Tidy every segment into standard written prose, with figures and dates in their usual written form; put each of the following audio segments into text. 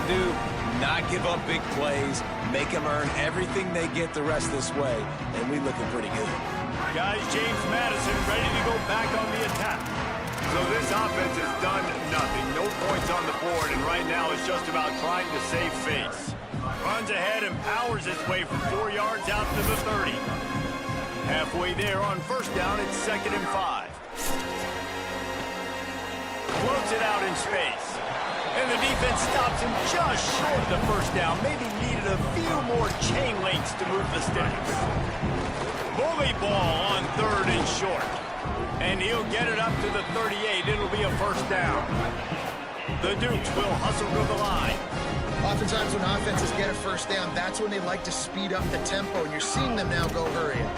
do, not give up big plays, make them earn everything they get the rest of this way, and we looking pretty good. Guys, James Madison ready to go back on the attack. So this offense has done nothing. No points on the board, and right now it's just about trying to save face. Runs ahead and powers his way for 4 yards out to the 30. Halfway there on first down, it's 2nd and 5. Floats it out in space. And the defense stops him just short of the first down. Maybe needed a few more chain links to move the sticks. Bully ball on 3rd and short. And he'll get it up to the 38. It'll be a first down. The Dukes will hustle to the line. Oftentimes when offenses get a first down, that's when they like to speed up the tempo, and you're seeing them now go hurry up.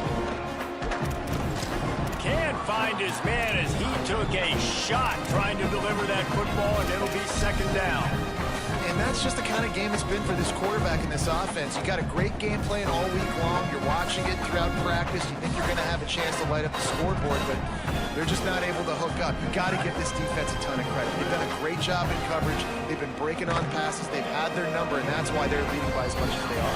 Can't find his man as he took a shot trying to deliver that football, and it'll be 2nd down. And that's just the kind of game it's been for this quarterback in this offense. You got a great game plan all week long. You're watching it throughout practice. You think you're going to have a chance to light up the scoreboard, but they're just not able to hook up. You got to give this defense a ton of credit. They've done a great job in coverage. They've been breaking on passes. They've had their number, and that's why they're leading by as much as they are.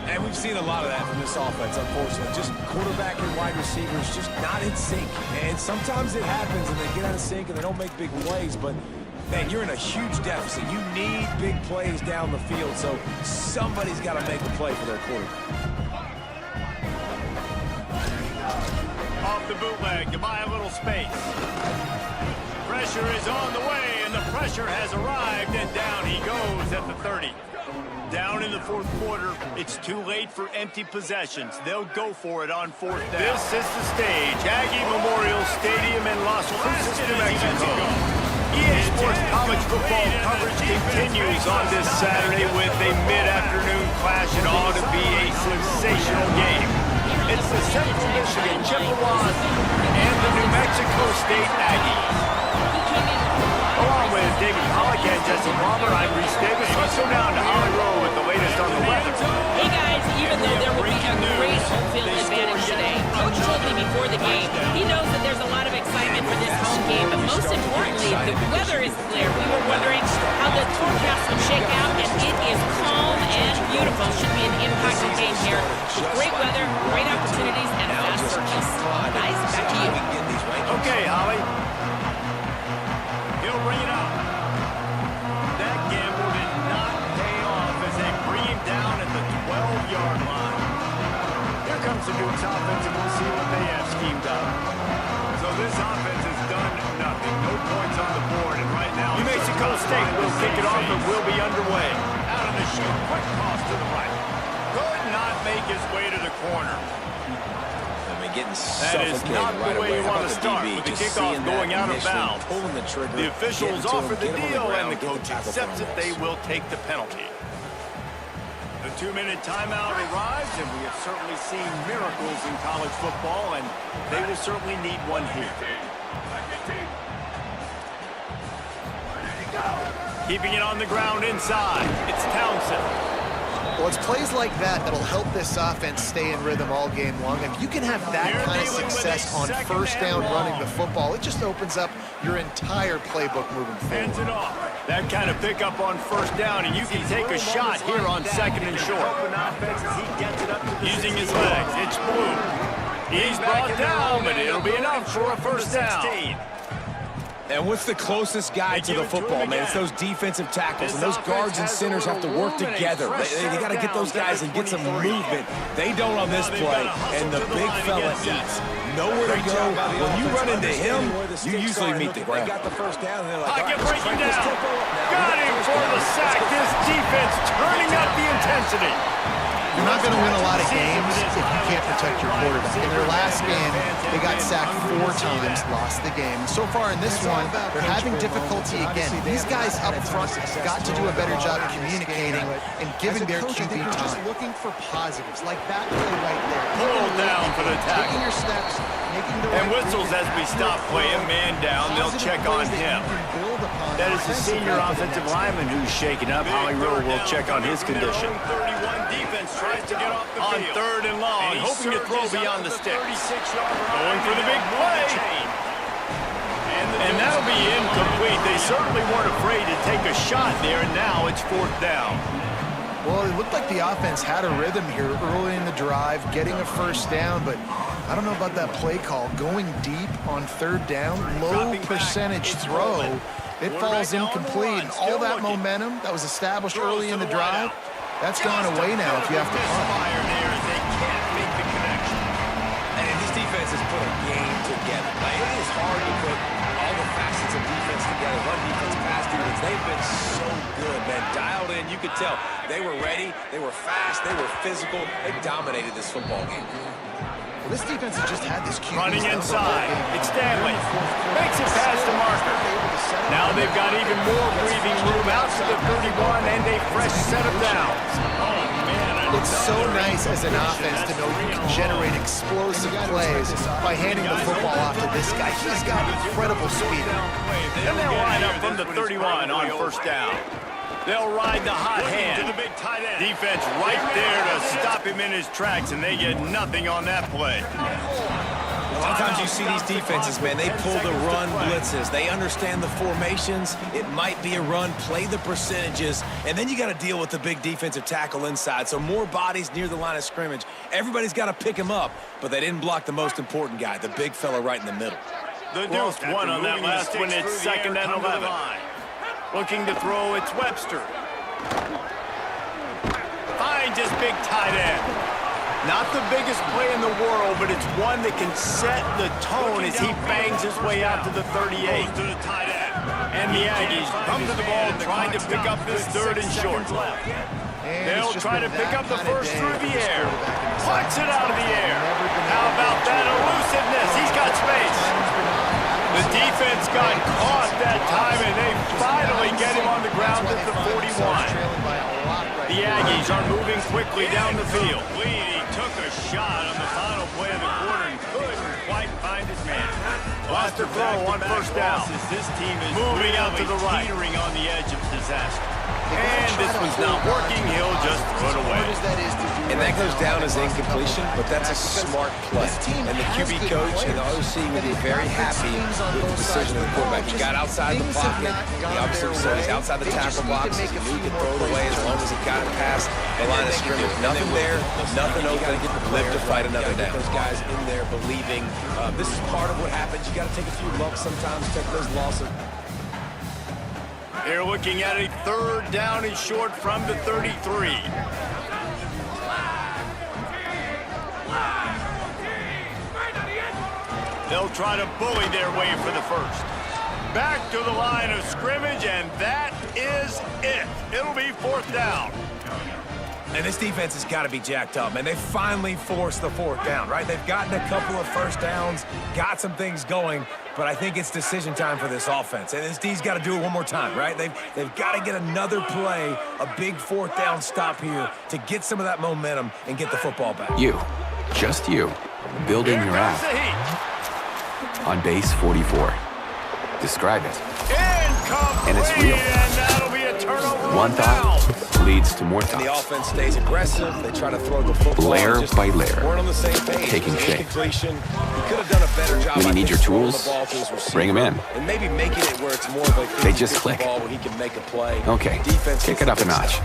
And we've seen a lot of that from this offense, unfortunately. Just quarterback and wide receivers just not in sync. And sometimes it happens and they get out of sync and they don't make big plays, but man, you're in a huge deficit. You need big plays down the field, so somebody's got to make a play for their quarterback. Off the bootleg to buy a little space. Pressure is on the way, and the pressure has arrived, and down he goes at the 30. Down in the 4th quarter, it's too late for empty possessions. They'll go for it on 4th down. This is the stage, Aggie Memorial Stadium in Las Cruces, New Mexico. EA Sports college football coverage continues on this Saturday with a mid-afternoon clash. It ought to be a sensational game. It's the Central Michigan Chippewas and the New Mexico State Aggies. Along with David Pollock and Jesse Palmer, I'm Reese Davis. Let's go down to Holly Rowe with the latest on the weather. Hey guys, even though there will be a great home field advantage today, Coach told me before the game, he knows that there's a lot of excitement for this home game, but most importantly, the weather is clear. We were wondering how the forecast would shake out, and it is calm and beautiful. Should be an impactful game here. Great weather, great opportunities, and fast purchase. Guys, back to you. Okay, Holly. He'll bring it up. That gamble did not pay off as they bring him down at the 12-yard line. Here comes the Dukes offense, and we'll see what they have schemed up. So this offense has done nothing. No points on the board, and right now New Mexico State will kick it off and will be underway. Out of the chute, quick toss to the right. Could not make his way to the corner. That is not the way you want to start with the kickoff going out of bounds. The officials offer the deal, and the coach accepts it. They will take the penalty. The 2-minute timeout arrives, and we have certainly seen miracles in college football, and they will certainly need one here. Keeping it on the ground inside, it's Townsend. Well, it's plays like that that'll help this offense stay in rhythm all game long. If you can have that kind of success on first down running the football, it just opens up your entire playbook moving Hands it forward. off. That kind of pickup on first down, and you can take a shot here on 2nd and short. Using his legs, it's Blue. He's brought down, but it'll be enough for a first down. And what's the closest guy to the football, man? It's those defensive tackles, and those guards and centers have to work together. They got to get those guys and get some movement. They don't on this play, and the big fella eats. Nowhere to go. When you run into him, you usually meet the ground. Pocket breaking down. Got him for the sack. This defense turning up the intensity. You're not going to win a lot of games if you can't protect your quarterback. In their last game, they got sacked 4 times, lost the game. So far in this one, they're having difficulty again. These guys up front have got to do a better job communicating and giving their QB time. Just looking for positives, like that play right there. Pull down for the tackle. Taking your steps, making the and whistles as we stop play. A man down. They'll check on him. That is the senior offensive lineman who's shaken up. Holly Rowe will check on his condition. Tries to get off the on field. 3rd and long, hoping to throw beyond the sticks. Going for the big play. And that'll be incomplete. They certainly weren't afraid to take a shot there, and now it's 4th down. Well, it looked like the offense had a rhythm here early in the drive, getting a 1st down, but I don't know about that play call. Going deep on 3rd down, low percentage throw, it falls incomplete. And all that momentum that was established early in the drive, that's gone away now if you have to punt. Defense has put a game together. Like, it is hard to put all the facets of defense together. Run defense, pass defense. They've been so good, man. Dialed in. You could tell they were ready. They were fast. They were physical. They dominated this football game. Well, this defense has just had this QB running inside. It's Stanley. Makes it past the marker. Now they've got even more breathing room out to the 31 and a fresh set of downs. Oh, man. It's so nice as an offense to know you can generate explosive plays by handing the football off to this guy. He's got incredible speed. And they'll line up from the 31 on 1st down. They'll ride the hot hand. Defense right there to stop him in his tracks, and they get nothing on that play. A lot of times you see these defenses, man, they pull the run blitzes. They understand the formations. It might be a run, play the percentages, and then you got to deal with the big defensive tackle inside. So more bodies near the line of scrimmage. Everybody's got to pick him up, but they didn't block the most important guy, the big fella right in the middle. The Deuce won on that last one. It's 2nd and 11. Looking to throw, it's Webster. Finds his big tight end. Not the biggest play in the world, but it's one that can set the tone as he bangs his way out to the 38. And the Aggies come to the ball trying to pick up this 3rd and short. They'll try to pick up the 1st through the air. Plucks it out of the air. How about that elusiveness? He's got space. The defense got caught that time, and they finally get him on the ground at the 41. The Aggies are moving quickly down the field. He took a shot on the final play of the quarter and couldn't quite find his man. Lost a throw on 1st down. This team is moving out to the right. Teetering on the edge of disaster. And this one's not working. He'll just throw it away. And that goes down as incompletion, but that's a smart play. And the QB coach and the OC will be very happy with the decision of the quarterback. He got outside the pocket. He obviously said he's outside the tackle box. He knew he could throw it away as long as he got it past the line of scrimmage. Nothing there, nothing open. Live to fight another down. Those guys in there believing this is part of what happens. You got to take a few lumps sometimes, take those losses. They're looking at a 3rd down and short from the 33. They'll try to bully their way for the 1st. Back to the line of scrimmage, and that is it. It'll be 4th down. And this defense has got to be jacked up, man. They finally forced the 4th down, right? They've gotten a couple of 1st downs, got some things going, but I think it's decision time for this offense. And this D's got to do it one more time, right? They've got to get another play, a big 4th down stop here to get some of that momentum and get the football back. You, just you, building your app on base 44. Describe it. And it's real. And that'll be a turnover. One thought leads to more And the thoughts. offense stays aggressive. They try to throw the football. Layer just by layer. weren't on the same page. Taking shape. Incompletion. He could have done a better job. When you I need think, your throwing tools, the ball to his receiver bring 'em in. And maybe making it where it's more of a They just 50-50 click. ball when he can make a play. Okay, Defense kick it up a notch.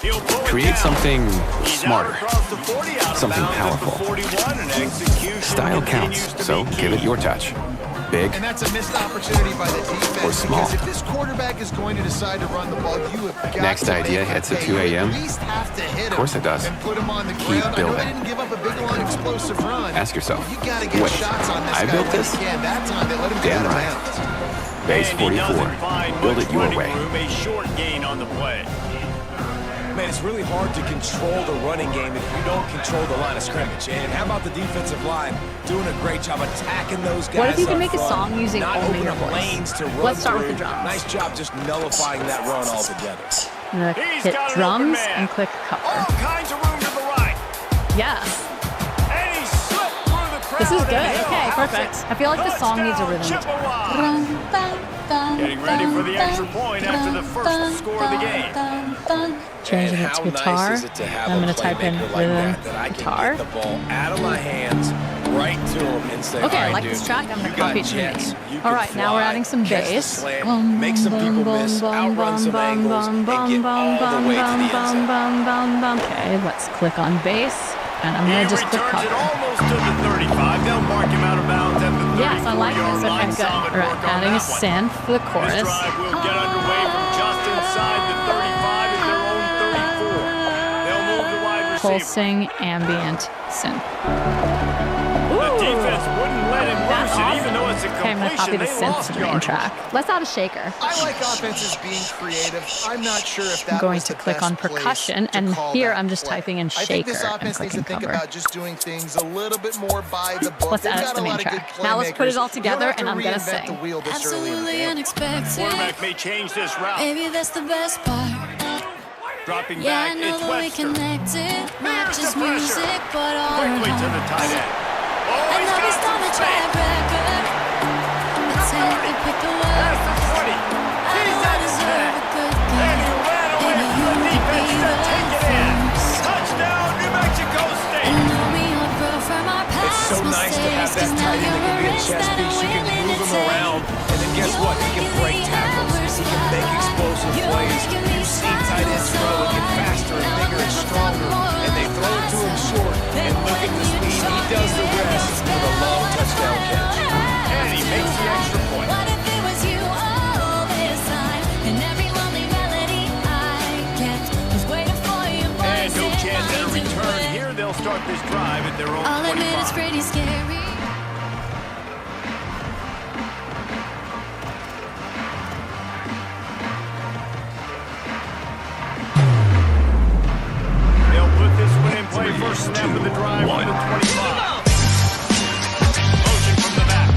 He'll pull it Create down. something He's smarter. out across the 40, out of Something bounds at the powerful. 41, and execution Style continues counts, to so be give it key. your touch. Big And that's a missed opportunity by the defense. or small. Because if this quarterback is going to decide to run the ball, you have got Next to idea make hits him at pay. 2 You a.m.? At least have to hit him. Of course it does. And put him on the Keep ground. I know building. they didn't give up a big long explosive run. Ask yourself, You got to get wait, shots on this I guy built when this? you can. That time they let him Damn get out right. of bounds. Base And he 44. doesn't find Build much it your running way. room, a short gain on the play. Man, it's really hard to control the running game if you don't control the line of scrimmage. And how about the defensive line doing a great job attacking those guys? What if you up can make a front, song using not only opening your up voice? lanes to run Let's start with through. the drums. Nice job just nullifying that run altogether. I'm gonna He's hit got an open drums man. and click All cover. kinds of room to the right. Yes, And he slipped through the crowd. this is good. and he'll Okay, house perfect. it. I feel like the song needs a rhythm. Touchdown, Chippewa. Getting ready for the extra point after the first score of the game. Changing And it to how guitar. nice is it to have I'm a going to type in playmaker like rhythm that I can guitar. get the ball out of my hands, right to him and say, Okay, all I right, like dude, this track. I'm going you to got copy it to the jets. mix. You All can right, now we're fly, adding some catch the bass. slam, make some people miss, outrun some angles, and get all the way to the end zone. Okay, let's click on bass. And I'm going to just click returns it cover. almost to the 35. They'll mark him out of bounds at the 34-yard Yes, I like this. Okay, line. good. Solid All right, work on adding a that one. synth for the This chorus. drive will get underway from just inside the 35 at their own 34. They'll move the wide receiver. Pulsing ambient synth. The defense wouldn't let him That's lose it, awesome. even though it's a Okay, I'm going to copy completion. the They synth lost to the main yardage. track. Let's add a shaker. I like offenses being creative. I'm not sure if that I'm going was to the click best on place percussion, to and call here that I'm just play. typing in I think this shaker and offense needs to clicking think cover. about just doing things a little bit more by the book. Let's They've add it got to the a main lot of good track. Now let's put it all playmakers. You don't together, have to and I'm gonna reinvent sing. the wheel this early in the Absolutely game. unexpected. Quarterback may change this route. Maybe that's the best part. Dropping Yeah, I back, know it's that we Webster. connected. Not Here's just the pressure. music, but all Quickly to the tight end. Oh, I he's know got it's on some the space. track record. It's in the pick the That's the 20. I He's know I at the 10. deserve a good And he game. ran away Maybe from you the could be defense to the take it in. first. Touchdown, New Mexico And State. know we all grow from our It's past so nice to have mistakes, that 'cause now tight end that you're can be a a risk chess that I'm piece. You can willing move to him take. around, and then guess what? He can break tackles. He can make explosive plays. You've seen tight ends throw and get faster and bigger and stronger, and they throw it to him short, and look at the speed. He does the rest with a long touchdown catch. And he makes the extra point. What if it was you all this time? And every lonely melody I kept was waiting for your And voice. no if chance I at a did return it. here. They'll start this drive at their own I'll admit it's 25. pretty scary. They'll put this one in play. First snap of the drive on the 25. Motion from the back.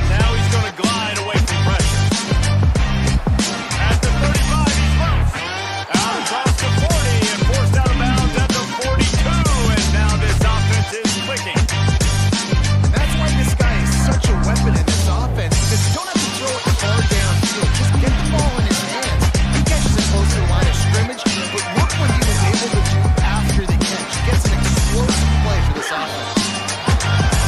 Now he's going to glide away from pressure. At the 35, he's loose. Out across the 40 and forced out of bounds at the 42. And now this offense is clicking. That's why this guy is such a weapon in this offense, because you don't have to throw it far downfield. Just get the ball in his hands. He catches it close to the line of scrimmage, but look what he was able to do after the catch. He gets an explosive play for this offense.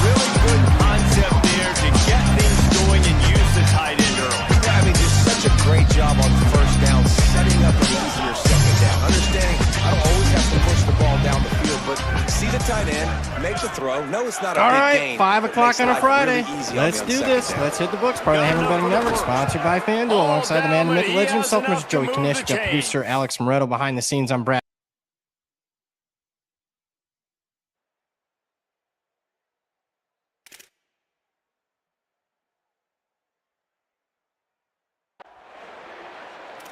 Really good concept there to get things going and use the tight end early. Yeah, I mean, just such a great job on first down, setting up an easier second down. Understanding I don't always have to push the ball down the field, but see the tight end, make the throw. No, it's not a All big right, gain. 5 but o'clock makes on a life Friday. really easy on Let's me on do second this. down. Let's hit the books. Part of the Hammer Betting Network, sponsored by FanDuel, alongside the man, the myth, the legend himself, Mr. Joey Kanishka, producer Alex Moretto, behind the scenes. I'm Brad.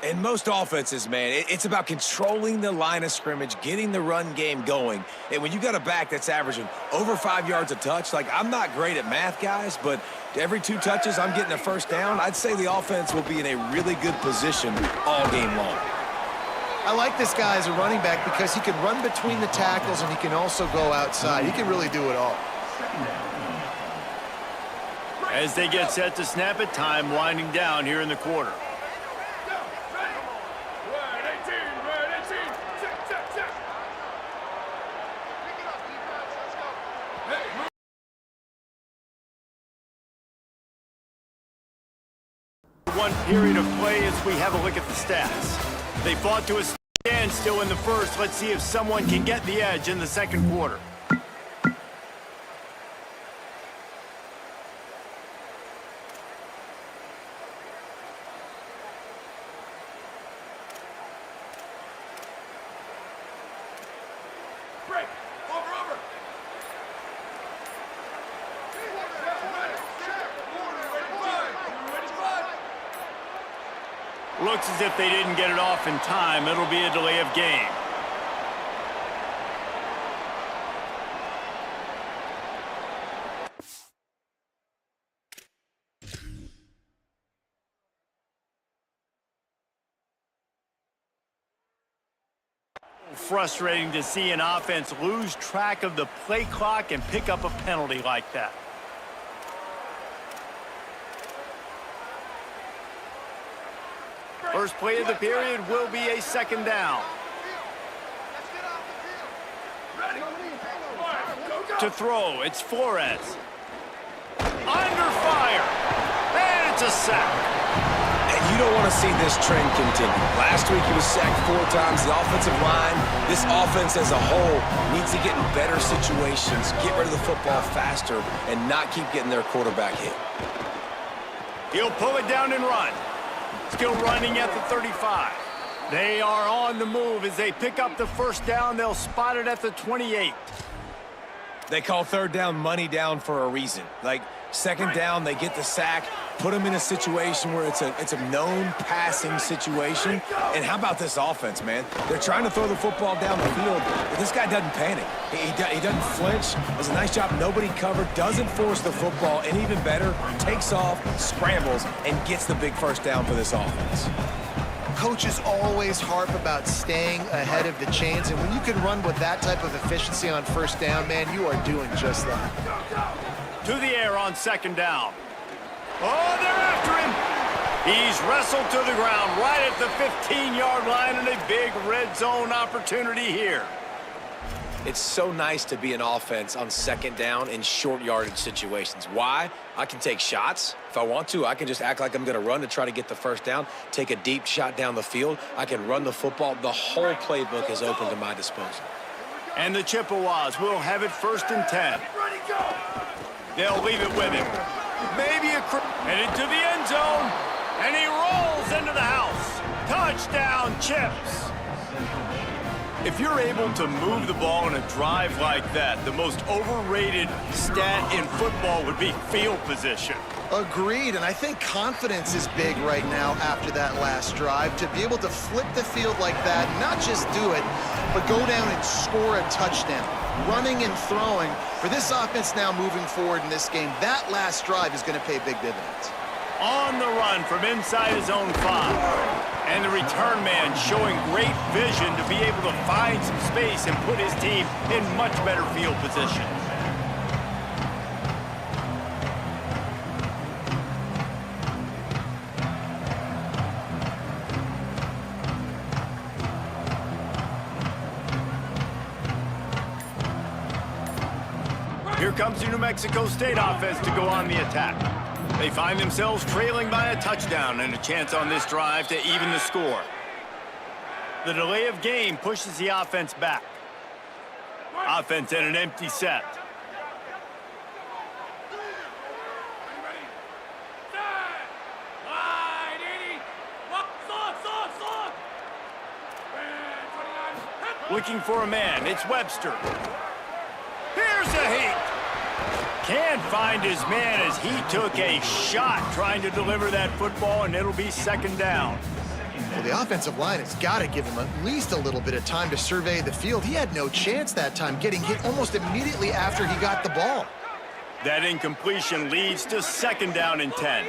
In most offenses, man, it's about controlling the line of scrimmage, getting the run game going. And when you got a back that's averaging over 5 yards a touch, like, I'm not great at math, guys, but every 2 touches I'm getting a first down, I'd say the offense will be in a really good position all game long. I like this guy as a running back because he can run between the tackles and he can also go outside. He can really do it all. As they get set to snap it, time winding down here in the quarter. One period of play as we have a look at the stats. They fought to a standstill in the first. Let's see if someone can get the edge in the second quarter. Looks as if they didn't get it off in time. It'll be a delay of game. Frustrating to see an offense lose track of the play clock and pick up a penalty like that. First play of the period will be a second down. to throw. It's Flores. Under fire. And it's a sack. And you don't want to see this trend continue. Last week he was sacked 4 times. The offensive line, this offense as a whole, needs to get in better situations, get rid of the football faster, and not keep getting their quarterback hit. He'll pull it down and run. Still running at the 35. They are on the move as they pick up the first down. They'll spot it at the 28. They call third down money down for a reason. Like, second down, they get the sack, put them in a situation where it's a known passing situation. And how about this offense, man? They're trying to throw the football down the field, but this guy doesn't panic. He doesn't flinch. Does a nice job. Nobody covered, doesn't force the football, and even better, takes off, scrambles, and gets the big first down for this offense. Coaches always harp about staying ahead of the chains, and when you can run with that type of efficiency on first down, man, you are doing just that. To the air on second down. Oh, they're after him. He's wrestled to the ground right at the 15-yard line, and a big red zone opportunity here. It's so nice to be an offense on second down in short yardage situations. Why? I can take shots. If I want to, I can just act like I'm going to run to try to get the first down, take a deep shot down the field. I can run the football. The whole playbook is open to my disposal. And the Chippewas will have it first and 10. They'll leave it with him. Maybe and into the end zone. And he rolls into the house. Touchdown, Chips. If you're able to move the ball in a drive like that, the most overrated stat in football would be field position. Agreed, and I think confidence is big right now after that last drive. To be able to flip the field like that, not just do it, but go down and score a touchdown. Running and throwing. For this offense now moving forward in this game, that last drive is going to pay big dividends. On the run from inside his own 5. And the return man showing great vision to be able to find some space and put his team in much better field position. Here comes the New Mexico State offense to go on the attack. They find themselves trailing by a touchdown and a chance on this drive to even the score. The delay of game pushes the offense back. Offense in an empty set. Looking for a man. It's Webster. Here's a heat. Can't find his man as he took a shot trying to deliver that football, and it'll be second down. Well, the offensive line has got to give him at least a little bit of time to survey the field. He had no chance that time, getting hit almost immediately after he got the ball. That incompletion leads to second down and 10.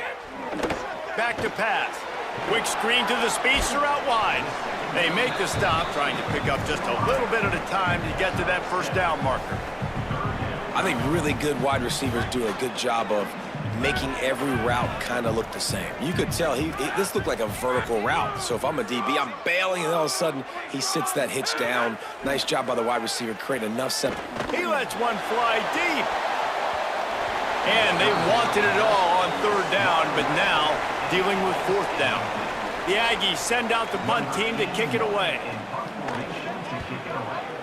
Back to pass. Quick screen to the speedster out wide. They make the stop, trying to pick up just a little bit at a time to get to that first down marker. I think really good wide receivers do a good job of making every route kind of look the same. You could tell this looked like a vertical route. So if I'm a DB, I'm bailing, and all of a sudden he sits that hitch down. Nice job by the wide receiver, creating enough separation. He lets one fly deep. And they wanted it all on third down, but now dealing with fourth down. The Aggies send out the punt team to kick it away.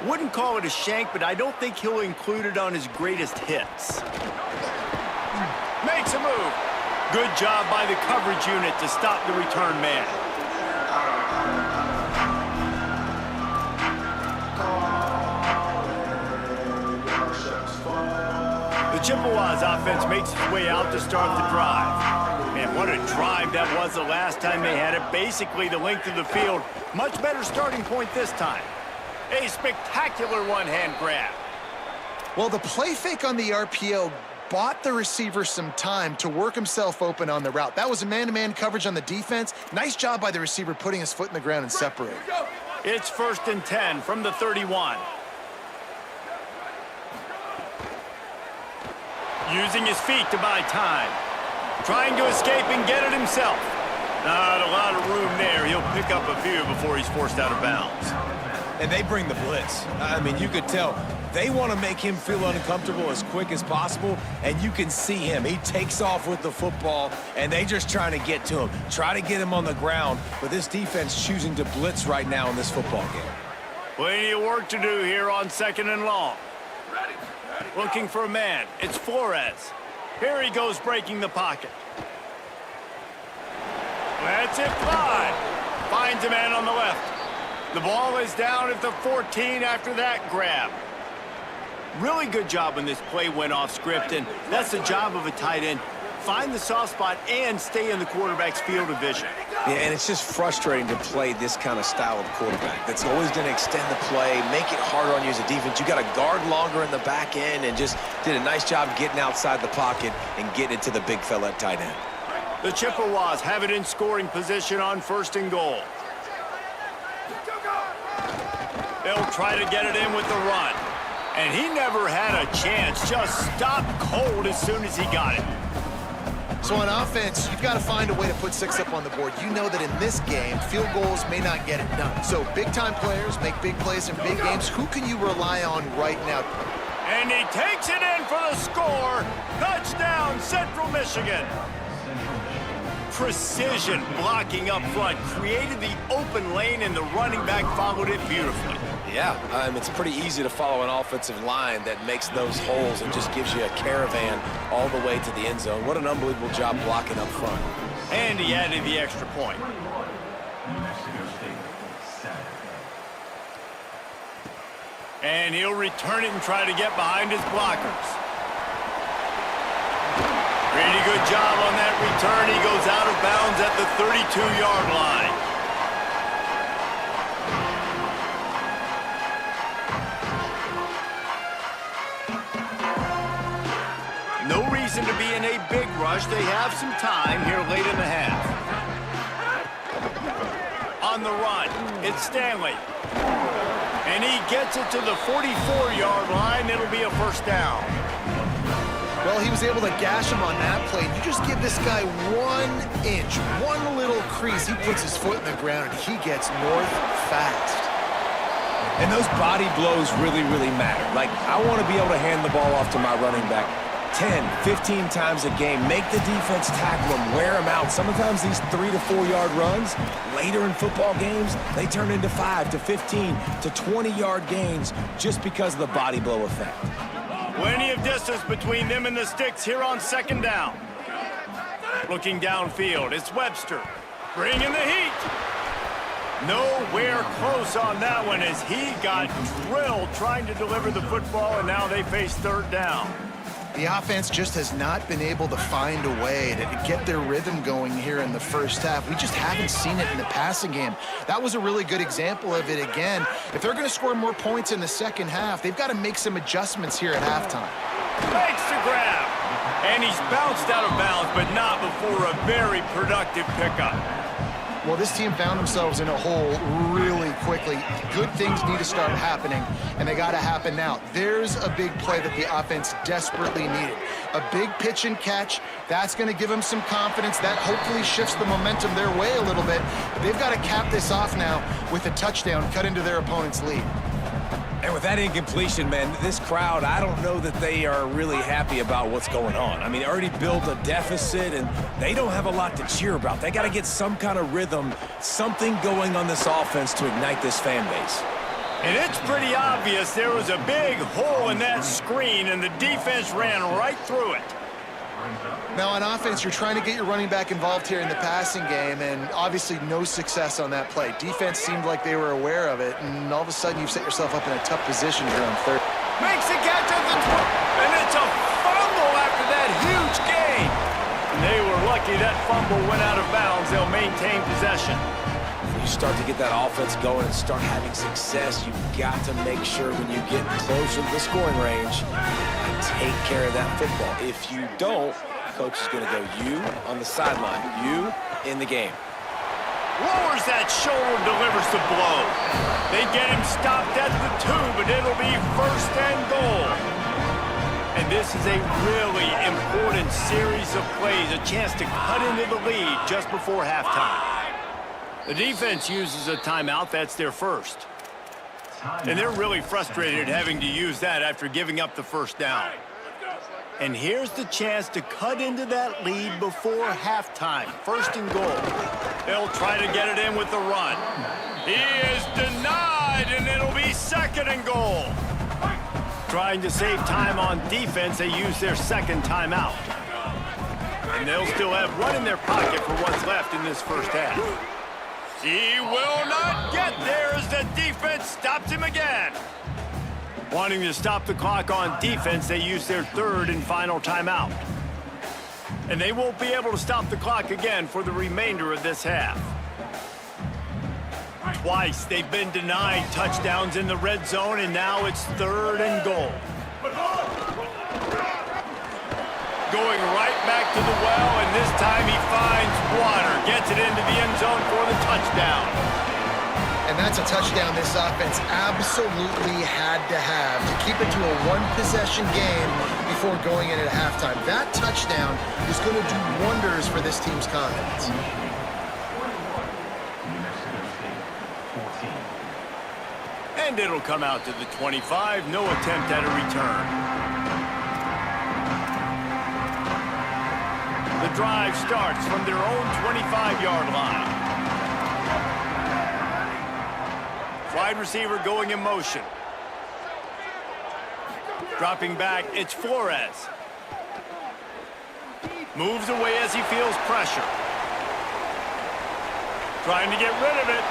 Wouldn't call it a shank, but I don't think he'll include it on his greatest hits. Makes a move. Good job by the coverage unit to stop the return man. The Chippewas offense makes its way out to start the drive. And what a drive that was the last time they had it. Basically the length of the field. Much better starting point this time. A spectacular one-hand grab. Well, the play fake on the RPO bought the receiver some time to work himself open on the route. That was a man-to-man coverage on the defense. Nice job by the receiver putting his foot in the ground and separating. It's first and 10 from the 31. Using his feet to buy time. Trying to escape and get it himself. Not a lot of room there. He'll pick up a few before he's forced out of bounds. And they bring the blitz. I mean, you could tell they want to make him feel uncomfortable as quick as possible, and you can see him. He takes off with the football, and they just trying to get to him, try to get him on the ground, but this defense choosing to blitz right now in this football game. Plenty of work to do here on 2nd and long. Looking for a man. It's Flores. Here he goes breaking the pocket. Lets it fly. Finds a man on the left. The ball is down at the 14 after that grab. Really good job when this play went off script, and that's the job of a tight end. Find the soft spot and stay in the quarterback's field of vision. Yeah, and it's just frustrating to play this kind of style of quarterback. That's always going to extend the play, make it harder on you as a defense. You got to guard longer in the back end, and just did a nice job getting outside the pocket and getting it to the big fella at tight end. The Chippewas have it in scoring position on 1st and goal. They'll try to get it in with the run. And he never had a chance. Just stopped cold as soon as he got it. So on offense, you've got to find a way to put 6 up on the board. You know that in this game, field goals may not get it done. So big-time players make big plays in big games. Who can you rely on right now? And he takes it in for the score. Touchdown, Central Michigan. Precision blocking up front created the open lane, and the running back followed it beautifully. Yeah, it's pretty easy to follow an offensive line that makes those holes and just gives you a caravan all the way to the end zone. What an unbelievable job blocking up front. And he added the extra point. And he'll return it and try to get behind his blockers. Pretty good job on that return. He goes out of bounds at the 32-yard line. No reason to be in a big rush. They have some time here late in the half. On the run, it's Stanley. And he gets it to the 44-yard line. It'll be a 1st down. Well, he was able to gash him on that play. You just give this guy 1 inch, one little crease. He puts his foot in the ground, and he gets north fast. And those body blows really, really matter. Like, I want to be able to hand the ball off to my running back 10, 15 times a game. Make the defense tackle him, wear him out. Sometimes these 3 to 4 yard runs, later in football games, they turn into 5 to 15 to 20-yard gains just because of the body blow effect. Plenty of distance between them and the sticks here on 2nd down. Looking downfield, it's Webster. Bringing the heat. Nowhere close on that one as he got drilled trying to deliver the football, and now they face 3rd down. The offense just has not been able to find a way to get their rhythm going here in the 1st half. We just haven't seen it in the passing game. That was a really good example of it again. If they're going to score more points in the 2nd half, they've got to make some adjustments here at halftime. Makes the grab. And he's bounced out of bounds, but not before a very productive pickup. Well, this team found themselves in a hole really quickly. Good things need to start happening, and they got to happen now. There's a big play that the offense desperately needed. A big pitch and catch. That's going to give them some confidence. That hopefully shifts the momentum their way a little bit. But they've got to cap this off now with a touchdown, cut into their opponent's lead. And with that incompletion, man, this crowd, I don't know that they are really happy about what's going on. I mean, they already built a deficit, and they don't have a lot to cheer about. They got to get some kind of rhythm, something going on this offense to ignite this fan base. And it's pretty obvious there was a big hole in that screen, and the defense ran right through it. Now, on offense, you're trying to get your running back involved here in the passing game, and obviously no success on that play. Defense seemed like they were aware of it, and all of a sudden you've set yourself up in a tough position here on 3rd. Makes the catch at the 12, and it's a fumble after that huge gain. And they were lucky that fumble went out of bounds. They'll maintain possession. When you start to get that offense going and start having success, you've got to make sure when you get closer to the scoring range, take care of that football. If you don't, coach is going to go you on the sideline, you in the game. Lowers that shoulder, delivers the blow. They get him stopped at the 2, but it'll be 1st and goal. And this is a really important series of plays, a chance to cut into the lead just before halftime. The defense uses a timeout. That's their first. And they're really frustrated having to use that after giving up the first down. And here's the chance to cut into that lead before halftime. First and goal. They'll try to get it in with the run. He is denied, and it'll be second and goal. Trying to save time on defense, they use their second timeout. And they'll still have run in their pocket for what's left in this first half. He will not get there as the defense stops him again. Wanting to stop the clock on defense, they use their third and final timeout. And they won't be able to stop the clock again for the remainder of this half. Twice they've been denied touchdowns in the red zone, and now it's third and goal. Going right back to the well, and this time he finds water. Gets it into the end zone for the touchdown. And that's a touchdown this offense absolutely had to have to keep it to a one-possession game before going in at halftime. That touchdown is going to do wonders for this team's confidence. And it'll come out to the 25. No attempt at a return. The drive starts from their own 25-yard line. Wide receiver going in motion. Dropping back, it's Flores. Moves away as he feels pressure. Trying to get rid of it.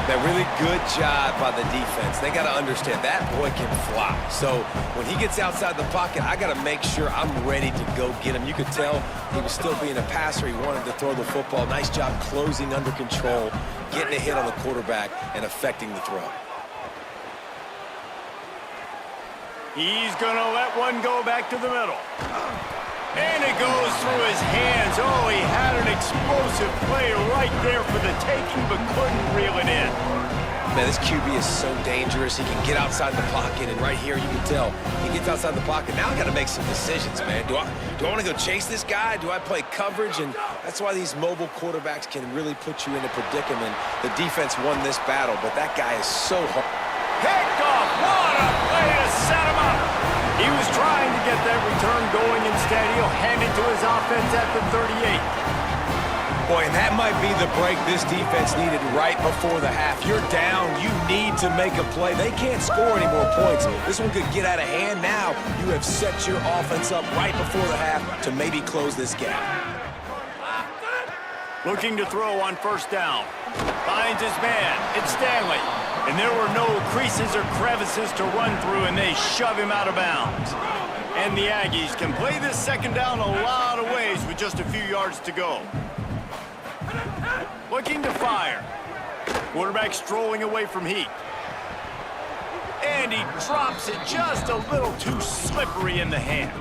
That really good job by the defense. They got to understand that boy can fly. So when he gets outside the pocket, I got to make sure I'm ready to go get him. You could tell he was still being a passer. He wanted to throw the football. Nice job closing under control, getting a hit on the quarterback, and affecting the throw. He's going to let one go back to the middle. And it goes through his hands. Oh, he had an explosive play right there for the taking, but couldn't reel it in. Man, this QB is so dangerous. He can get outside the pocket, and right here you can tell he gets outside the pocket. Now I got to make some decisions, man. Do I want to go chase this guy? Do I play coverage? And that's why these mobile quarterbacks can really put you in a predicament. The defense won this battle, but that guy is so hard. Picked off. What a play to set him up. He was trying to get that return going. Instead, he'll hand it to his offense at the 38. Boy, and that might be the break this defense needed right before the half. You're down. You need to make a play. They can't score any more points. This one could get out of hand now. You have set your offense up right before the half to maybe close this gap. Looking to throw on first down. Finds his man. It's Stanley. And there were no creases or crevices to run through, and they shove him out of bounds. And the Aggies can play this second down a lot of ways with just a few yards to go. Looking to fire. Quarterback strolling away from heat. And he drops it just a little too slippery in the hands.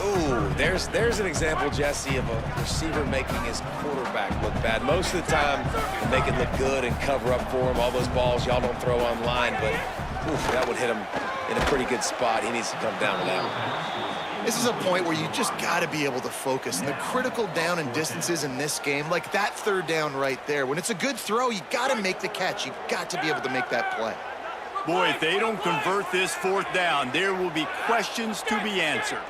Ooh, there's an example, Jesse, of a receiver making his quarterback look bad. Most of the time, they make it look good and cover up for him. All those balls y'all don't throw online, but oof, that would hit him in a pretty good spot. He needs to come down with that one. This is a point where you just got to be able to focus. And the critical down and distances in this game, like that third down right there, when it's a good throw, you got to make the catch. You've got to be able to make that play. Boy, if they don't convert this fourth down, there will be questions to be answered.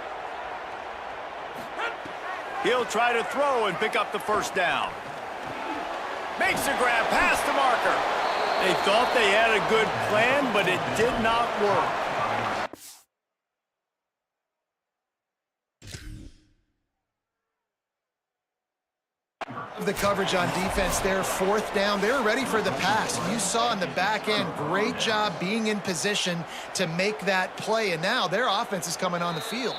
He'll try to throw and pick up the first down. Makes a grab past the marker. They thought they had a good plan, but it did not work. The coverage on defense there, fourth down. They were ready for the pass. You saw in the back end, great job being in position to make that play. And now their offense is coming on the field.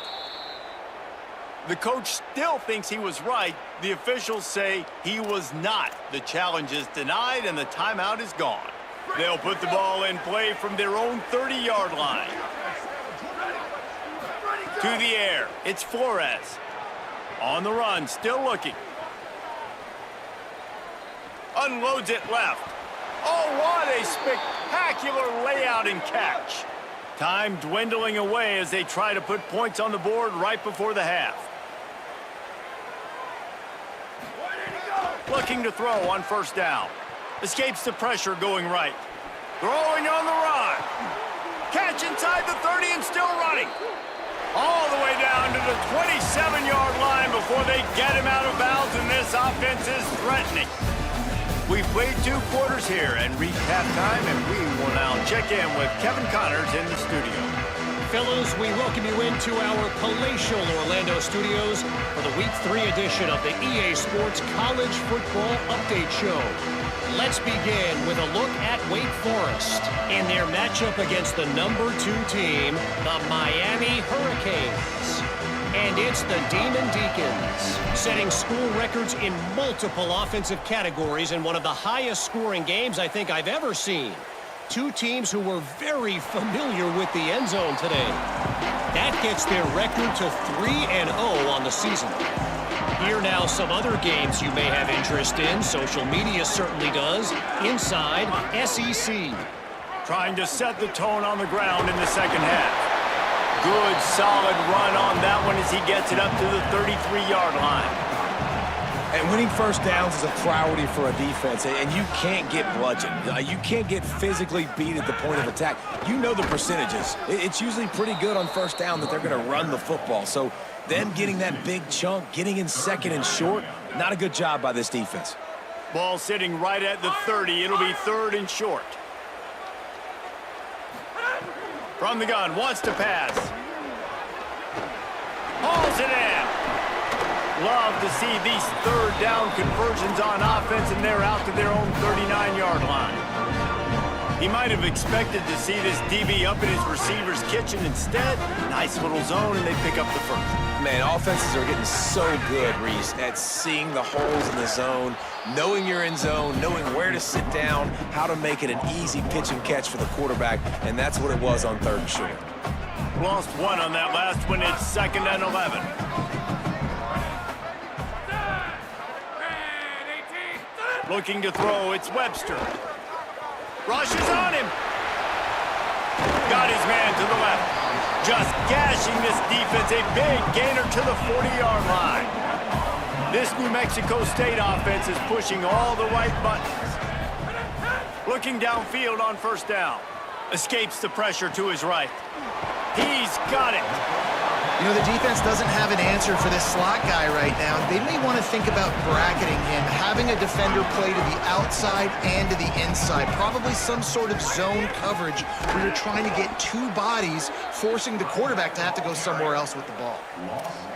The coach still thinks he was right. The officials say he was not. The challenge is denied, and the timeout is gone. They'll put the ball in play from their own 30-yard line. To the air, it's Flores. On the run, still looking. Unloads it left. Oh, what a spectacular layout and catch. Time dwindling away as they try to put points on the board right before the half. Looking to throw on first down. Escapes the pressure going right. Throwing on the run. Catch inside the 30 and still running. All the way down to the 27-yard line before they get him out of bounds, and this offense is threatening. We've played 2 quarters here and reached halftime, and we will now check in with Kevin Connors in the studio. Fellas, we welcome you into our palatial Orlando studios for the Week 3 edition of the EA Sports College Football Update Show. Let's begin with a look at Wake Forest in their matchup against the number 2 team, the Miami Hurricanes. And it's the Demon Deacons, setting school records in multiple offensive categories in one of the highest scoring games I think I've ever seen. 2 teams who were very familiar with the end zone today. That gets their record to 3-0 on the season. Here now some other games you may have interest in. Social media certainly does. Inside SEC. Trying to set the tone on the ground in the second half. Good, solid run on that one as he gets it up to the 33-yard line. And winning first downs is a priority for a defense, and you can't get bludgeoned. You can't get physically beat at the point of attack. You know the percentages. It's usually pretty good on first down that they're going to run the football. So them getting that big chunk, getting in second and short, not a good job by this defense. Ball sitting right at the 30. It'll be 3rd and short. From the gun, wants to pass. Hauls it in. Love to see these 3rd down conversions on offense, and they're out to their own 39-yard line. He might have expected to see this DB up in his receiver's kitchen. Instead, nice little zone, and they pick up the first. Man, offenses are getting so good, Reese, at seeing the holes in the zone, knowing you're in zone, knowing where to sit down, how to make it an easy pitch and catch for the quarterback, and that's what it was on 3rd and short. Lost 1 on that last one. It's 2nd and 11. Looking to throw, it's Webster. Rushes on him. Got his man to the left. Just gashing this defense. A big gainer to the 40-yard line. This New Mexico State offense is pushing all the right buttons. Looking downfield on first down. Escapes the pressure to his right. He's got it. You know, the defense doesn't have an answer for this slot guy right now. They may want to think about bracketing him, having a defender play to the outside and to the inside. Probably some sort of zone coverage where you're trying to get 2 bodies, forcing the quarterback to have to go somewhere else with the ball.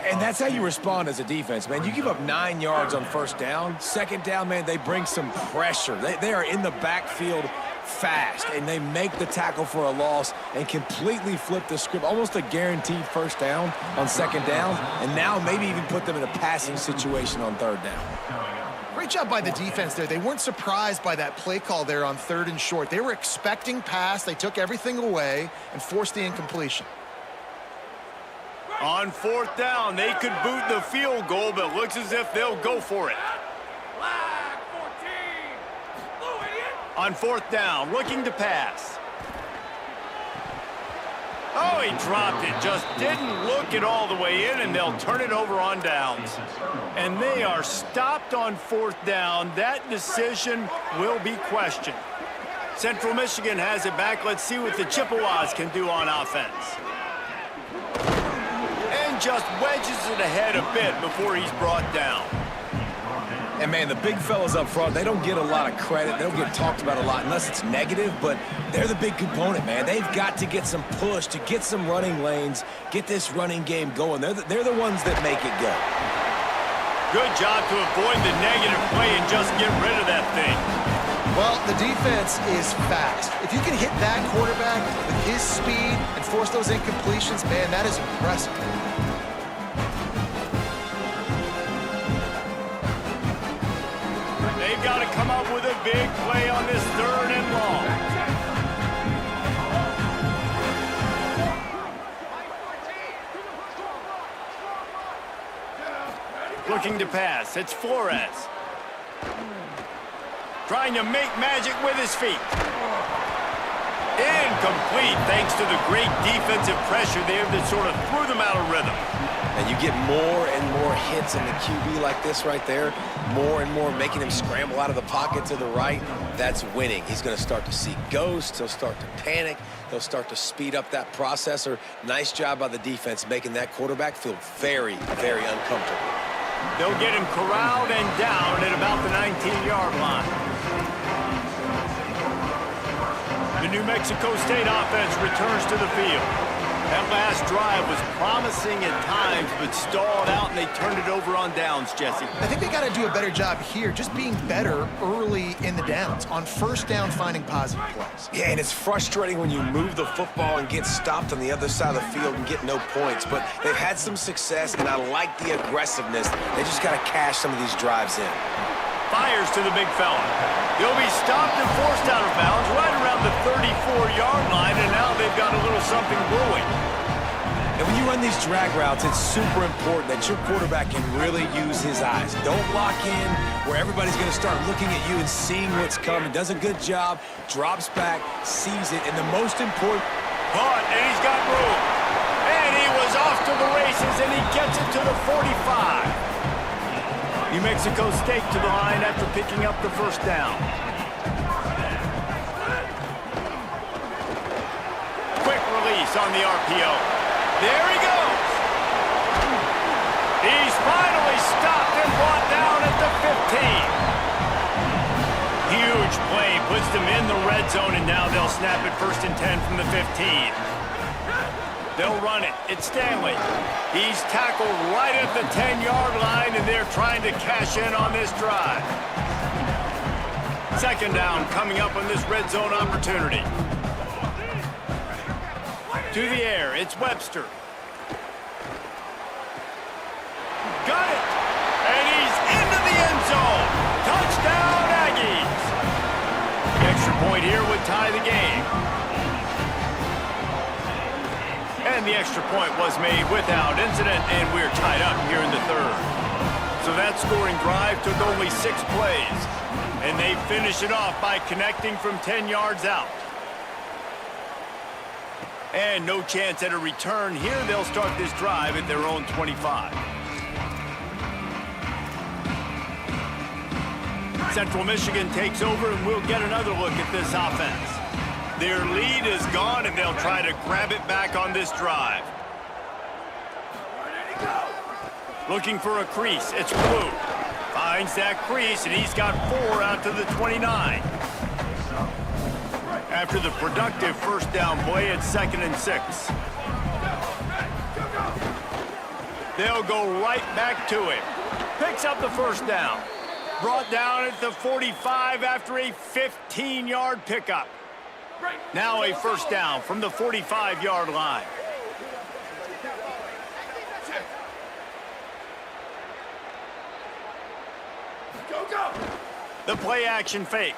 And that's how you respond as a defense, man. You give up 9 yards on first down. Second down, man, they bring some pressure. They are in the backfield fast, and they make the tackle for a loss and completely flip the script. Almost a guaranteed first down on second down, and now maybe even put them in a passing situation on 3rd down. Great job by the defense there. They weren't surprised by that play call there on 3rd and short. They were expecting pass. They took everything away and forced the incompletion. On 4th down, they could boot the field goal, but looks as if they'll go for it. On 4th down, looking to pass. Oh, he dropped it. Just didn't look it all the way in, and they'll turn it over on downs. And they are stopped on 4th down. That decision will be questioned. Central Michigan has it back. Let's see what the Chippewas can do on offense. And just wedges it ahead a bit before he's brought down. And, man, the big fellas up front, they don't get a lot of credit. They don't get talked about a lot unless it's negative, but they're the big component, man. They've got to get some push, to get some running lanes, get this running game going. They're the ones that make it go. Good job to avoid the negative play and just get rid of that thing. Well, the defense is fast. If you can hit that quarterback with his speed and force those incompletions, man, that is impressive. They've got to come up with a big play on this 3rd and long. Looking to pass. It's Flores. Trying to make magic with his feet. Incomplete thanks to the great defensive pressure there that sort of threw them out of rhythm. And you get more and more hits in the QB like this right there, more and more making him scramble out of the pocket to the right. That's winning. He's going to start to see ghosts. He'll start to panic. He'll start to speed up that processor. Nice job by the defense making that quarterback feel very, very uncomfortable. They'll get him corralled and down at about the 19-yard line. The New Mexico State offense returns to the field. That last drive was promising at times, but stalled out, and they turned it over on downs, Jesse. I think they got to do a better job here, just being better early in the downs, on first down finding positive plays. Yeah, and it's frustrating when you move the football and get stopped on the other side of the field and get no points, but they've had some success, and I like the aggressiveness. They just got to cash some of these drives in. Fires to the big fella. He'll be stopped and forced out of bounds right around the 34-yard line, and now they've got a little something brewing. And when you run these drag routes, it's super important that your quarterback can really use his eyes. Don't lock in where everybody's going to start looking at you and seeing what's coming. Does a good job, drops back, sees it, and the most important... Caught, and he's got room. And he was off to the races, and he gets it to the 45. New Mexico State to the line after picking up the first down. Quick release on the RPO. There he goes. He's finally stopped and brought down at the 15. Huge play puts them in the red zone, and now they'll snap it 1st and 10 from the 15. They'll run it. It's Stanley. He's tackled right at the 10-yard line, and they're trying to cash in on this drive. 2nd down coming up on this red zone opportunity. To the air, it's Webster. Got it! And he's into the end zone. Touchdown, Aggies! The extra point here would tie the game. And the extra point was made without incident, and we're tied up here in the 3rd. So that scoring drive took only 6 plays, and they finish it off by connecting from 10 yards out. And no chance at a return here. They'll start this drive at their own 25. Central Michigan takes over, and we'll get another look at this offense. Their lead is gone, and they'll try to grab it back on this drive. Looking for a crease. It's Blue. Finds that crease, and he's got 4 out to the 29. After the productive first down play, it's 2nd and 6. They'll go right back to him. Picks up the first down. Brought down at the 45 after a 15-yard pickup. Now a first down from the 45-yard line. The play action fake.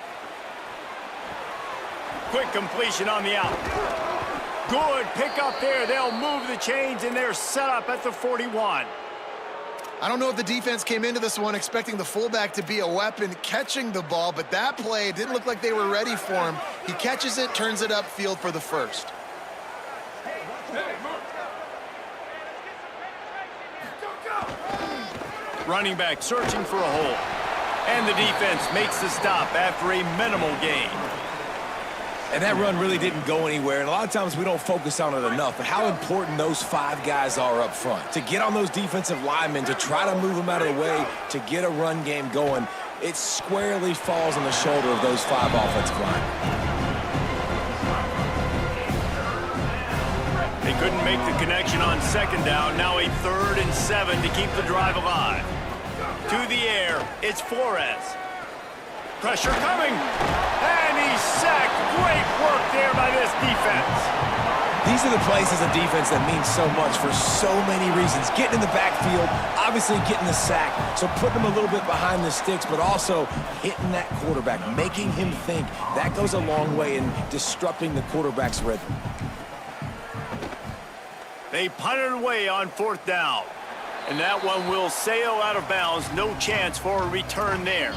Quick completion on the out. Good pick up there. They'll move the chains, and they're set up at the 41. I don't know if the defense came into this one expecting the fullback to be a weapon catching the ball, but that play didn't look like they were ready for him. He catches it, turns it upfield for the first. Running back searching for a hole. And the defense makes the stop after a minimal gain. And that run really didn't go anywhere. And a lot of times we don't focus on it enough, but how important those 5 guys are up front. To get on those defensive linemen, to try to move them out of the way, to get a run game going, it squarely falls on the shoulder of those 5 offensive linemen. They couldn't make the connection on 2nd down. Now a 3rd and 7 to keep the drive alive. To the air, it's Flores. Pressure coming. And he's sacked. Great work there by this defense. These are the plays as a defense that mean so much for so many reasons. Getting in the backfield, obviously getting the sack, so putting them a little bit behind the sticks, but also hitting that quarterback, making him think. That goes a long way in disrupting the quarterback's rhythm. They punted away on 4th down. And that one will sail out of bounds. No chance for a return there.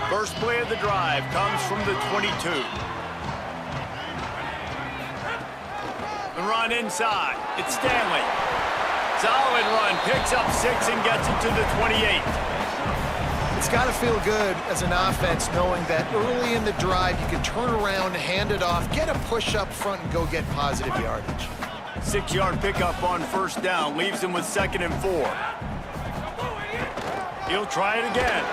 First play of the drive comes from the 22. The run inside. It's Stanley. Solid run, picks up 6 and gets it to the 28. It's got to feel good as an offense knowing that early in the drive you can turn around, hand it off, get a push up front, and go get positive yardage. 6-yard pickup on first down, leaves him with 2nd and 4. He'll try it again.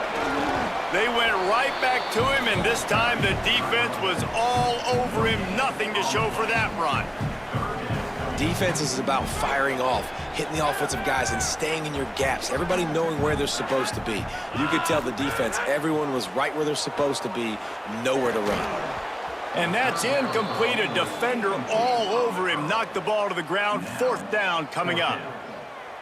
They went right back to him, and this time the defense was all over him. Nothing to show for that run. Defense is about firing off, hitting the offensive guys and staying in your gaps. Everybody knowing where they're supposed to be. You could tell the defense, everyone was right where they're supposed to be, nowhere to run. And that's incomplete. A defender all over him. Knocked the ball to the ground. 4th down coming up.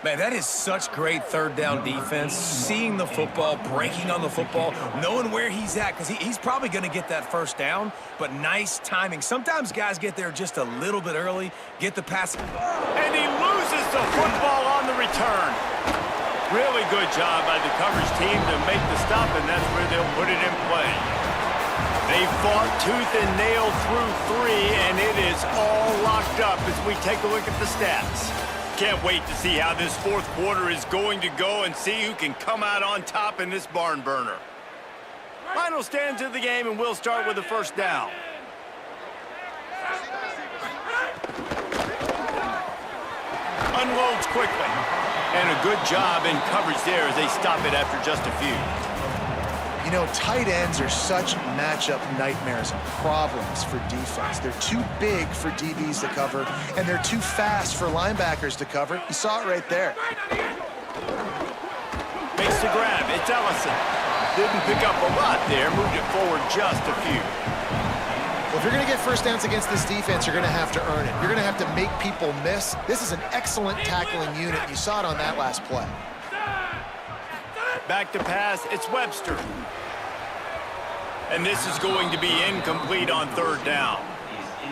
Man, that is such great 3rd down defense. Seeing the football, breaking on the football, knowing where he's at, because he's probably going to get that 1st down, but nice timing. Sometimes guys get there just a little bit early, get the pass. And he loses the football on the return. Really good job by the coverage team to make the stop, and that's where they'll put it in play. They fought tooth and nail through 3, and it is all locked up as we take a look at the stats. Can't wait to see how this 4th quarter is going to go and see who can come out on top in this barn burner. Final stands of the game, and we'll start with the 1st down. Unloads quickly. And a good job in coverage there as they stop it after just a few. You know, tight ends are such matchup nightmares and problems for defense. They're too big for DBs to cover, and they're too fast for linebackers to cover. You saw it right there. Makes the grab. It's Ellison. Didn't pick up a lot there. Moved it forward just a few. Well, if you're going to get 1st downs against this defense, you're going to have to earn it. You're going to have to make people miss. This is an excellent tackling unit. You saw it on that last play. Back to pass, it's Webster. And this is going to be incomplete on 3rd down.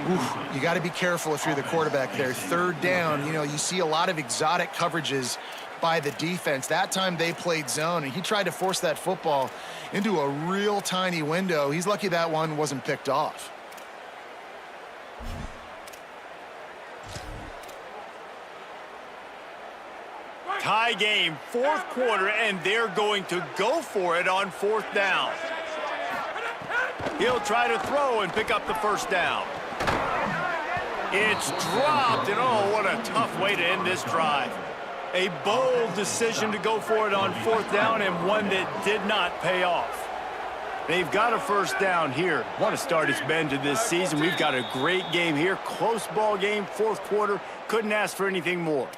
Oof, you got to be careful if you're the quarterback there. 3rd down, you know, you see a lot of exotic coverages by the defense. That time they played zone, and he tried to force that football into a real tiny window. He's lucky that one wasn't picked off. Tie game, 4th quarter, and they're going to go for it on 4th down. He'll try to throw and pick up the 1st down. It's dropped, and oh, what a tough way to end this drive. A bold decision to go for it on 4th down, and one that did not pay off. They've got a 1st down here. Want to start his bend to this season. We've got a great game here. Close ball game, 4th quarter. Couldn't ask for anything more.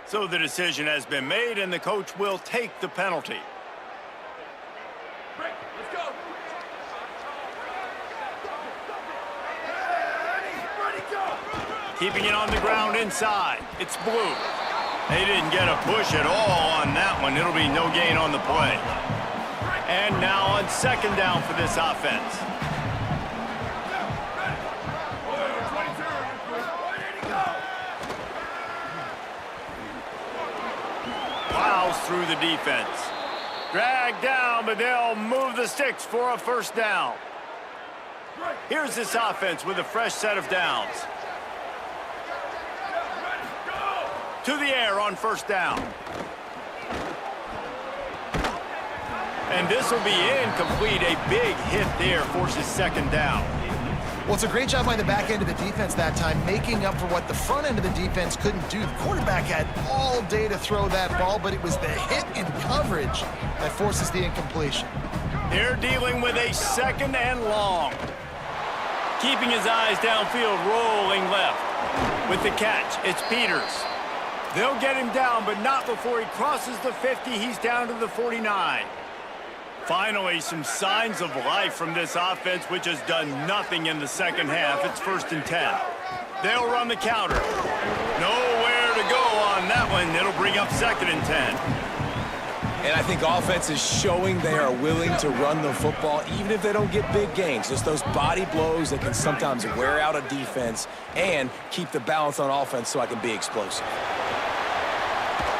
So the decision has been made, and the coach will take the penalty. Keeping it on the ground inside. It's Blue. They didn't get a push at all on that one. It'll be no gain on the play. And now on 2nd down for this offense. Plows through the defense. Dragged down, but they'll move the sticks for a 1st down. Here's this offense with a fresh set of downs. To the air on 1st down. And this will be incomplete. A big hit there forces 2nd down. Well, it's a great job by the back end of the defense that time, making up for what the front end of the defense couldn't do. The quarterback had all day to throw that ball, but it was the hit in coverage that forces the incompletion. They're dealing with a 2nd and long. Keeping his eyes downfield, rolling left. With the catch, it's Peters. They'll get him down, but not before he crosses the 50. He's down to the 49. Finally, some signs of life from this offense, which has done nothing in the 2nd half. It's 1st and 10. They'll run the counter. Nowhere to go on that one. It'll bring up 2nd and 10. And I think offense is showing they are willing to run the football, even if they don't get big gains. Just those body blows that can sometimes wear out a defense and keep the balance on offense so I can be explosive.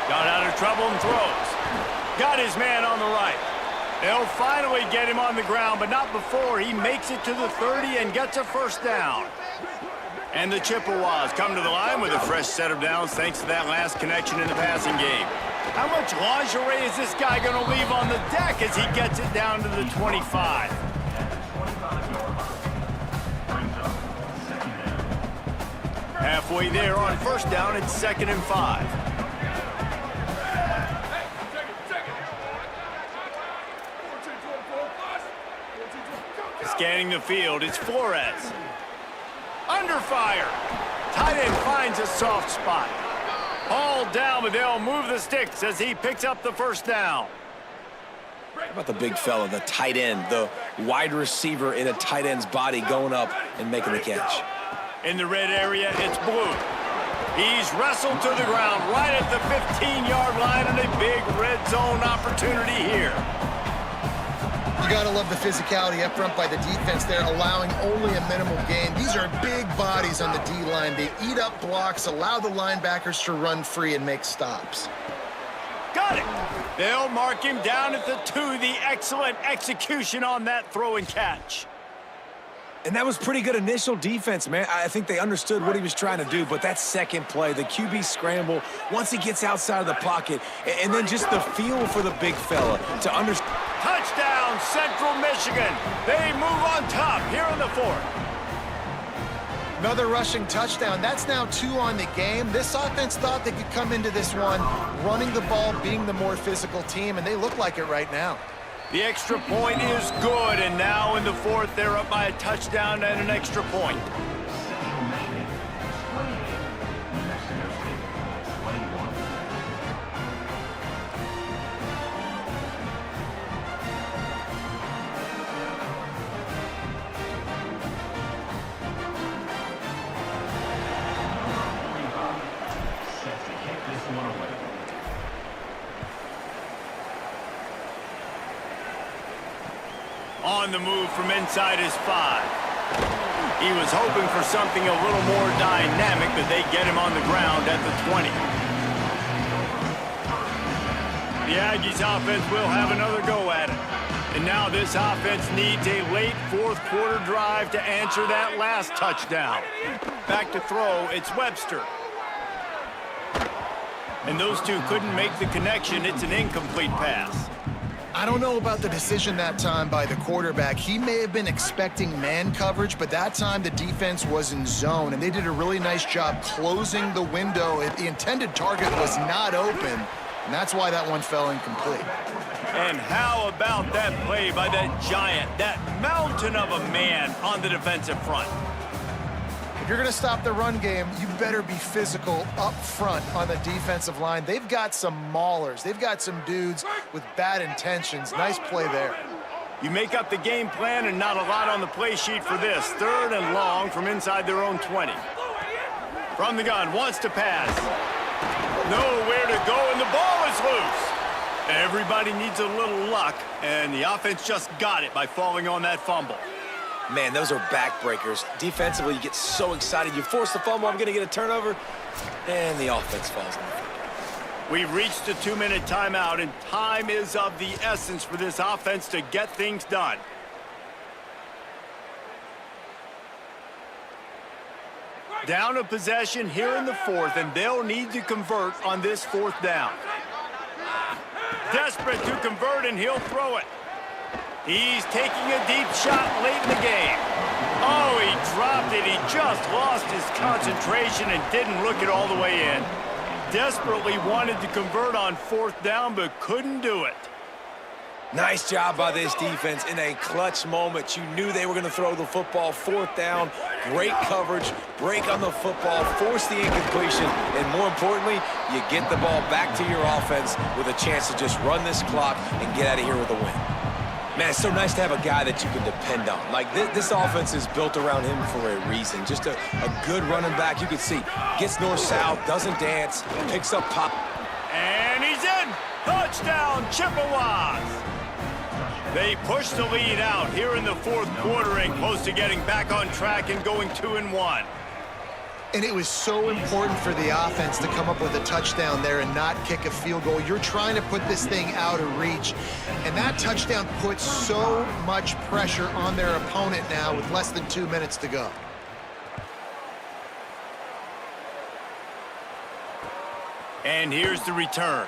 Got out of trouble and throws. Got his man on the right. They'll finally get him on the ground, but not before he makes it to the 30 and gets a 1st down. And the Chippewas come to the line with a fresh set of downs thanks to that last connection in the passing game. How much lingerie is this guy going to leave on the deck as he gets it down to the 25? Halfway there on first down, it's 2nd and 5. Scanning the field, it's Flores. Under fire. Tight end finds a soft spot. Hauled down, but they'll move the sticks as he picks up the first down. How about the big fella, the tight end, the wide receiver in a tight end's body going up and making the catch? In the red area, it's Blue. He's wrestled to the ground right at the 15-yard line and a big red zone opportunity here. You got to love the physicality up front by the defense there, allowing only a minimal gain. These are big bodies on the D-line. They eat up blocks, allow the linebackers to run free and make stops. Got it. They'll mark him down at the 2. The excellent execution on that throw and catch. And that was pretty good initial defense, man. I think they understood what he was trying to do, but that second play, the QB scramble, once he gets outside of the pocket, and then just the feel for the big fella to understand. Touchdown, Central Michigan. They move on top here in the 4th. Another rushing touchdown. That's now 2 on the game. This offense thought they could come into this one running the ball, being the more physical team, and they look like it right now. The extra point is good, and now in the 4th, they're up by a touchdown and an extra point. On the move from inside his 5. He was hoping for something a little more dynamic, but they get him on the ground at the 20. The Aggies offense will have another go at it. And now this offense needs a late 4th quarter drive to answer that last touchdown. Back to throw, it's Webster. And those two couldn't make the connection. It's an incomplete pass. I don't know about the decision that time by the quarterback. He may have been expecting man coverage, but that time the defense was in zone, and they did a really nice job closing the window. The intended target was not open, and that's why that one fell incomplete. And how about that play by that giant, that mountain of a man on the defensive front? If you're going to stop the run game, you better be physical up front on the defensive line. They've got some maulers. They've got some dudes with bad intentions. Nice play there. You make up the game plan and not a lot on the play sheet for this. 3rd and long from inside their own 20. From the gun, wants to pass. Nowhere to go, and the ball is loose. Everybody needs a little luck, and the offense just got it by falling on that fumble. Man, those are backbreakers. Defensively, you get so excited. You force the fumble, I'm going to get a turnover, and the offense falls on the field. We've reached a 2-minute timeout, and time is of the essence for this offense to get things done. Down a possession here in the 4th, and they'll need to convert on this 4th down. Desperate to convert, and he'll throw it. He's taking a deep shot late in the game. Oh, he dropped it. He just lost his concentration and didn't look it all the way in. Desperately wanted to convert on 4th down, but couldn't do it. Nice job by this defense in a clutch moment. You knew they were going to throw the football. 4th down, great coverage, break on the football, force the incompletion, and more importantly, you get the ball back to your offense with a chance to just run this clock and get out of here with a win. Man, it's so nice to have a guy that you can depend on. Like, this offense is built around him for a reason. Just a good running back. You can see, gets north-south, doesn't dance, picks up pop. And he's in! Touchdown, Chippewas! They push the lead out here in the 4th quarter and close to getting back on track and going 2-1. And it was so important for the offense to come up with a touchdown there and not kick a field goal. You're trying to put this thing out of reach. And that touchdown puts so much pressure on their opponent now with less than 2 minutes to go. And here's the return.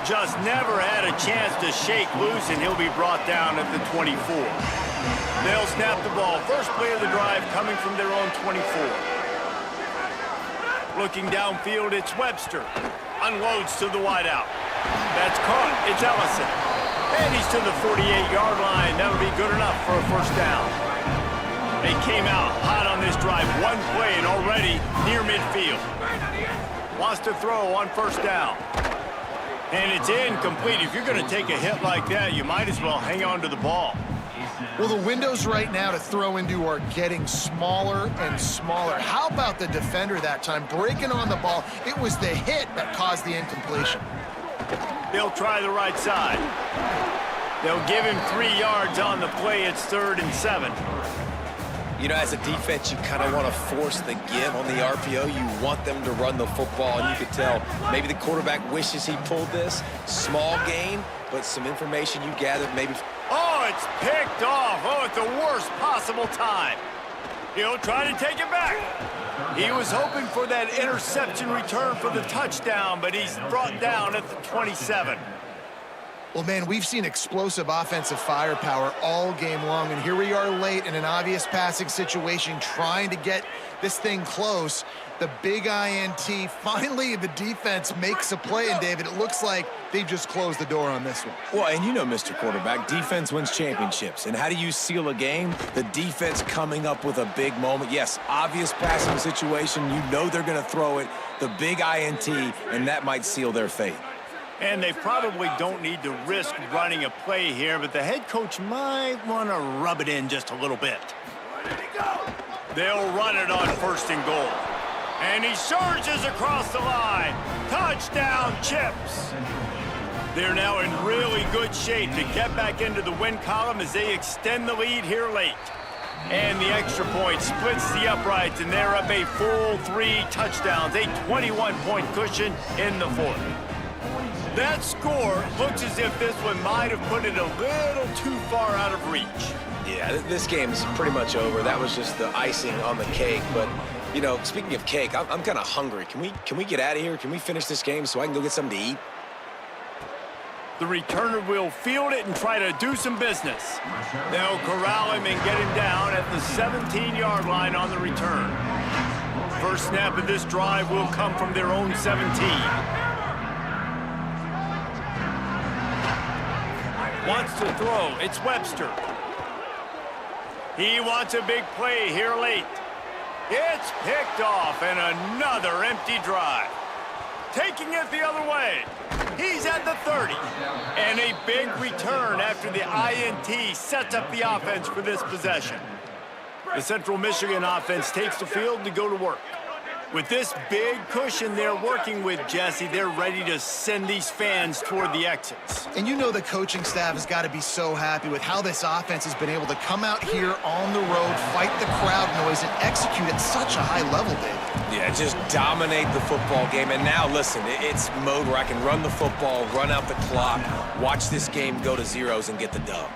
Just never had a chance to shake loose, and he'll be brought down at the 24. They'll snap the ball. First play of the drive coming from their own 24. Looking downfield, it's Webster. Unloads to the wideout. That's caught. It's Ellison. And he's to the 48-yard line. That'll be good enough for a first down. They came out hot on this drive. One play and already near midfield. Wants to throw on first down. And it's incomplete. If you're going to take a hit like that, you might as well hang on to the ball. Well, the windows right now to throw into are getting smaller and smaller. How about the defender that time breaking on the ball? It was the hit that caused the incompletion. They'll try the right side. They'll give him 3 yards on the play. It's 3rd and 7. You know, as a defense, you kind of want to force the give on the RPO. You want them to run the football, and you could tell maybe the quarterback wishes he pulled this. Small gain, but some information you gathered maybe. Oh, it's picked off. Oh, at the worst possible time. He'll try to take it back. He was hoping for that interception return for the touchdown, but he's brought down at the 27. Well, man, we've seen explosive offensive firepower all game long, and here we are late in an obvious passing situation trying to get this thing close. The big INT, finally the defense makes a play, and David, it looks like they just closed the door on this one. Well, and you know, Mr. Quarterback, defense wins championships. And how do you seal a game? The defense coming up with a big moment. Yes, obvious passing situation. You know they're going to throw it. The big INT, and that might seal their fate. And they probably don't need to risk running a play here, but the head coach might want to rub it in just a little bit. They'll run it on 1st and goal. And he surges across the line. Touchdown, Chips. They're now in really good shape to get back into the win column as they extend the lead here late. And the extra point splits the uprights, and they're up a full 3 touchdowns, a 21-point cushion in the 4th. That score looks as if this one might have put it a little too far out of reach. Yeah, this game's pretty much over. That was just the icing on the cake. But, you know, speaking of cake, I'm kind of hungry. Can we get out of here? Can we finish this game so I can go get something to eat? The returner will field it and try to do some business. They'll corral him and get him down at the 17-yard line on the return. First snap of this drive will come from their own 17. Wants to throw. It's Webster. He wants a big play here late. It's picked off, and another empty drive. Taking it the other way. He's at the 30. And a big return after the INT sets up the offense for this possession. The Central Michigan offense takes the field to go to work. With this big cushion they're working with, Jesse, they're ready to send these fans toward the exits. And you know the coaching staff has got to be so happy with how this offense has been able to come out here on the road, fight the crowd noise, and execute at such a high level, David. Yeah, just dominate the football game. And now, listen, it's mode where I can run the football, run out the clock, watch this game go to zeros and get the dub.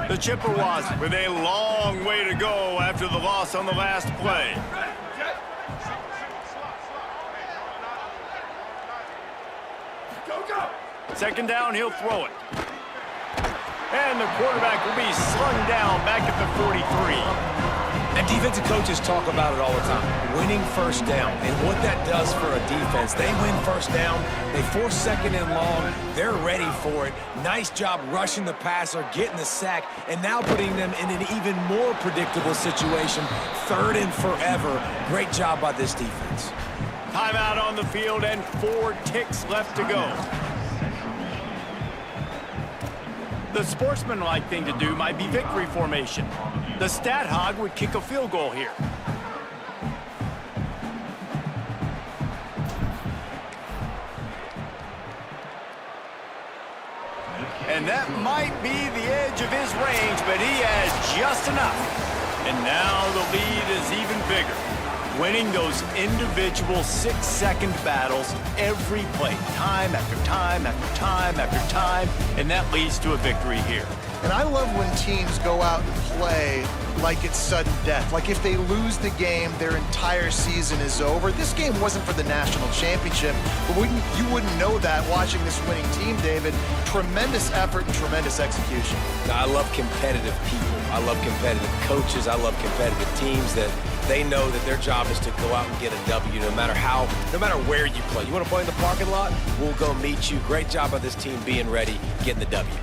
The Chippewas with a long way to go after the loss on the last play. Second down, he'll throw it. And the quarterback will be slung down back at the 43. And defensive coaches talk about it all the time, winning first down. And what that does for a defense, they win first down, they force 2nd and long, they're ready for it. Nice job rushing the passer, getting the sack, and now putting them in an even more predictable situation, 3rd and forever. Great job by this defense. Timeout on the field and 4 ticks left to go. The sportsmanlike thing to do might be victory formation. The stat hog would kick a field goal here. And that might be the edge of his range, but he has just enough. And now the lead is even bigger. winning those individual 6-second battles every play, time after time after time after time, and that leads to a victory here. And I love when teams go out and play like it's sudden death. Like if they lose the game, their entire season is over. This game wasn't for the national championship, but you wouldn't know that watching this winning team, David. Tremendous effort and tremendous execution. I love competitive people. I love competitive coaches. I love competitive teams that they know that their job is to go out and get a W no matter where you play. You want to play in the parking lot? We'll go meet you. Great job by this team being ready, getting the W.